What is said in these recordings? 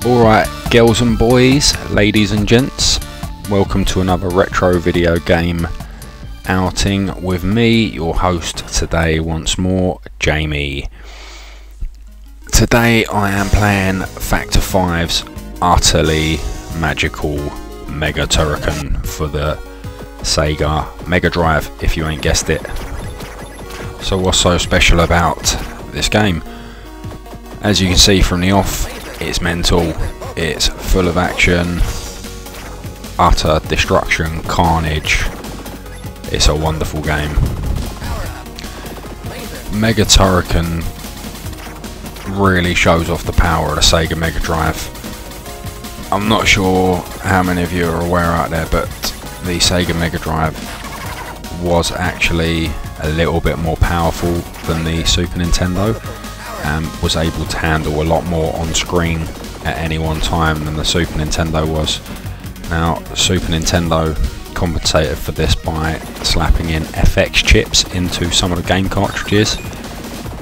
Alright, girls and boys, ladies and gents, welcome to another retro video game outing with me, your host today once more, Jamie. Today I am playing Factor 5's utterly magical Mega Turrican for the Sega Mega Drive, if you ain't guessed it. So what's so special about this game? As you can see from the off, it's mental, it's full of action, utter destruction, carnage. It's a wonderful game. Mega Turrican really shows off the power of the Sega Mega Drive. I'm not sure how many of you are aware out there, but the Sega Mega Drive was actually a little bit more powerful than the Super Nintendo, and was able to handle a lot more on screen at any one time than the Super Nintendo was. Now, Super Nintendo compensated for this by slapping in FX chips into some of the game cartridges.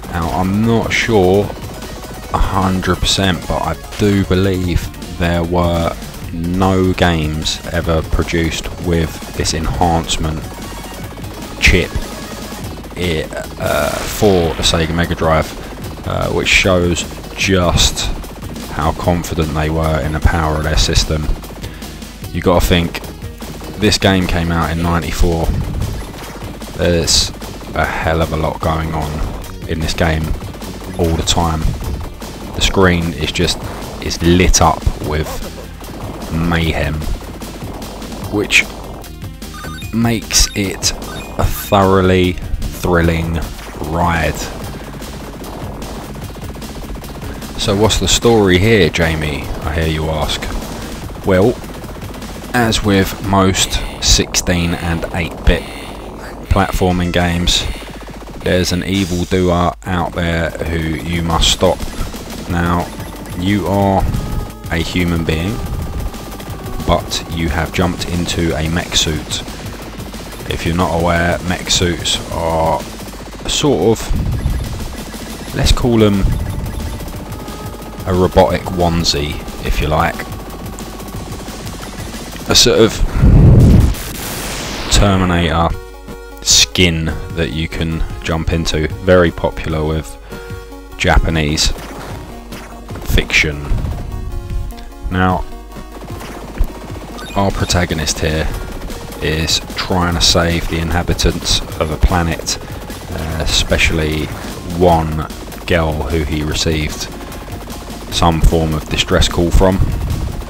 Now, I'm not sure 100%, but I do believe there were no games ever produced with this enhancement chip for the Sega Mega Drive, which shows just how confident they were in the power of their system. You gotta think, this game came out in '94. There's a hell of a lot going on in this game all the time. The screen is lit up with mayhem, which makes it a thoroughly thrilling ride. So what's the story here, Jamie, I hear you ask? Well, as with most 16 and 8-bit platforming games, there's an evildoer out there who you must stop. Now, you are a human being, but you have jumped into a mech suit. If you're not aware, mech suits are sort of, let's call them a robotic onesie, if you like. A sort of Terminator skin that you can jump into. Very popular with Japanese fiction. Now, our protagonist here is trying to save the inhabitants of a planet, especially one girl who he received some form of distress call from.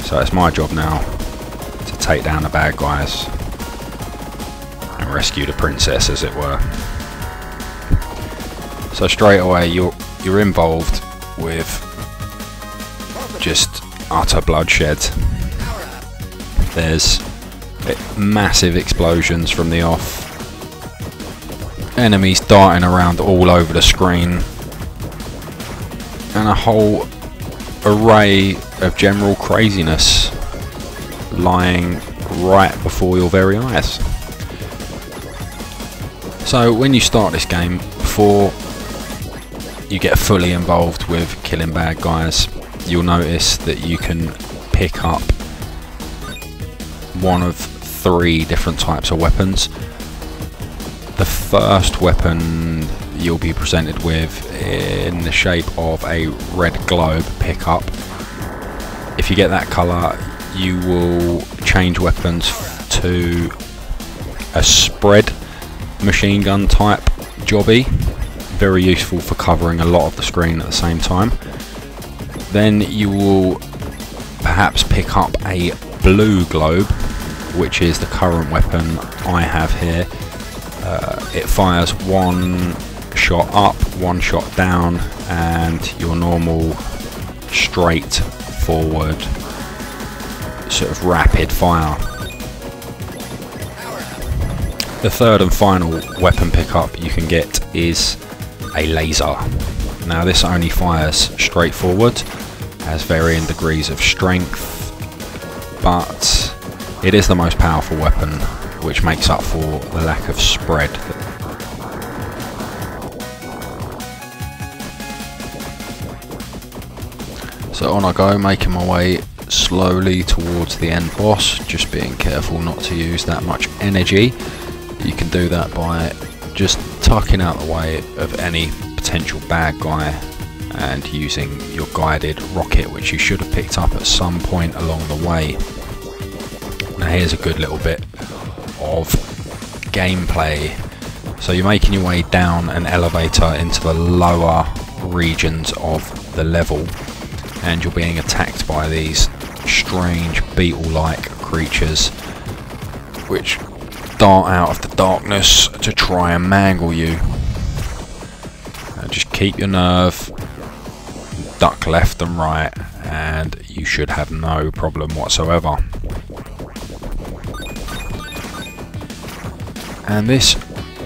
So it's my job now to take down the bad guys and rescue the princess, as it were. So straight away you're involved with just utter bloodshed. There's massive explosions from the off, enemies darting around all over the screen, and a whole array of general craziness lying right before your very eyes. So when you start this game, before you get fully involved with killing bad guys, you'll notice that you can pick up one of 3 different types of weapons. The first weapon you'll be presented with in the shape of a red globe pickup. If you get that colour, you will change weapons to a spread machine gun type jobby, very useful for covering a lot of the screen at the same time. Then you will perhaps pick up a blue globe, which is the current weapon I have here. It fires one shot up, one shot down, and your normal straight forward sort of rapid fire. The third and final weapon pickup you can get is a laser. Now this only fires straight forward, has varying degrees of strength, but it is the most powerful weapon, which makes up for the lack of spread. So on I go, making my way slowly towards the end boss, just being careful not to use that much energy. You can do that by just tucking out the way of any potential bad guy and using your guided rocket, which you should have picked up at some point along the way. Now here's a good little bit of gameplay. So you're making your way down an elevator into the lower regions of the level, and you're being attacked by these strange beetle-like creatures which dart out of the darkness to try and mangle you. And just keep your nerve, duck left and right, and you should have no problem whatsoever. And this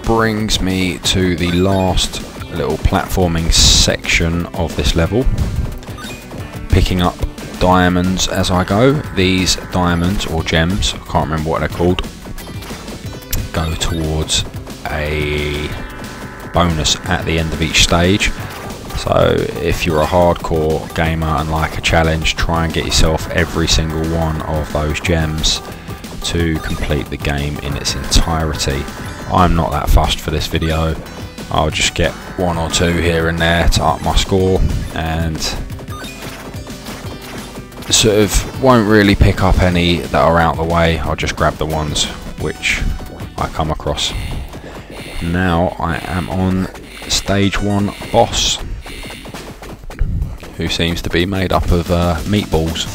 brings me to the last little platforming section of this level, picking up diamonds as I go. These diamonds, or gems, I can't remember what they're called, go towards a bonus at the end of each stage. So if you're a hardcore gamer and like a challenge, try and get yourself every single one of those gems to complete the game in its entirety. I'm not that fussed for this video. I'll just get one or two here and there to up my score, and sort of won't really pick up any that are out the way. I'll just grab the ones which I come across. Now I am on stage 1 boss, who seems to be made up of meatballs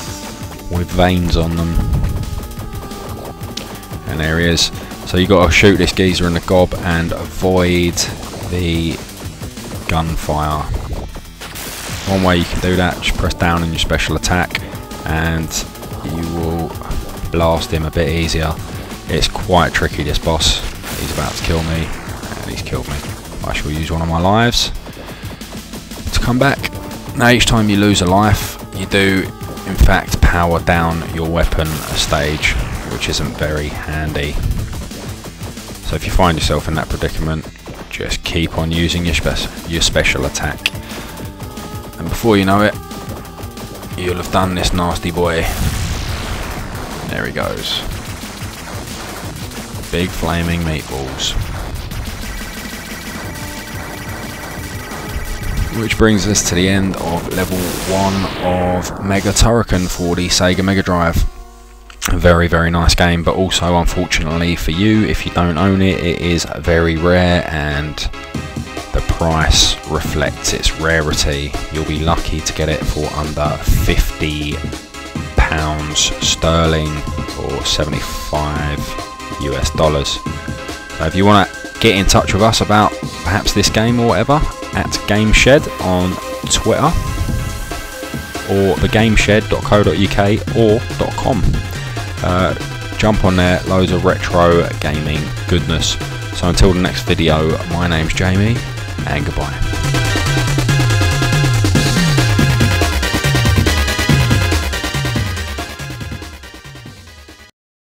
with veins on them. And there he is. So you got to shoot this geezer in the gob and avoid the gunfire. One way you can do that, just press down on your special attack and you will blast him a bit easier. It's quite tricky, this boss. He's about to kill me, and he's killed me. I shall use one of my lives to come back. Now each time you lose a life, you do in fact power down your weapon a stage, which isn't very handy. So if you find yourself in that predicament, just keep on using your special attack, and before you know it, you'll have done this nasty boy. There he goes. Big flaming meatballs. Which brings us to the end of level 1 of Mega Turrican for the Sega Mega Drive. A very, very nice game, but also unfortunately for you, if you don't own it, it is very rare and the price reflects its rarity. You'll be lucky to get it for under £50 sterling or 75 US dollars. So if you want to get in touch with us about perhaps this game or whatever, at GameShed on Twitter or thegameshed.co.uk or .com. Jump on there, loads of retro gaming goodness. So until the next video, my name's Jamie, and goodbye.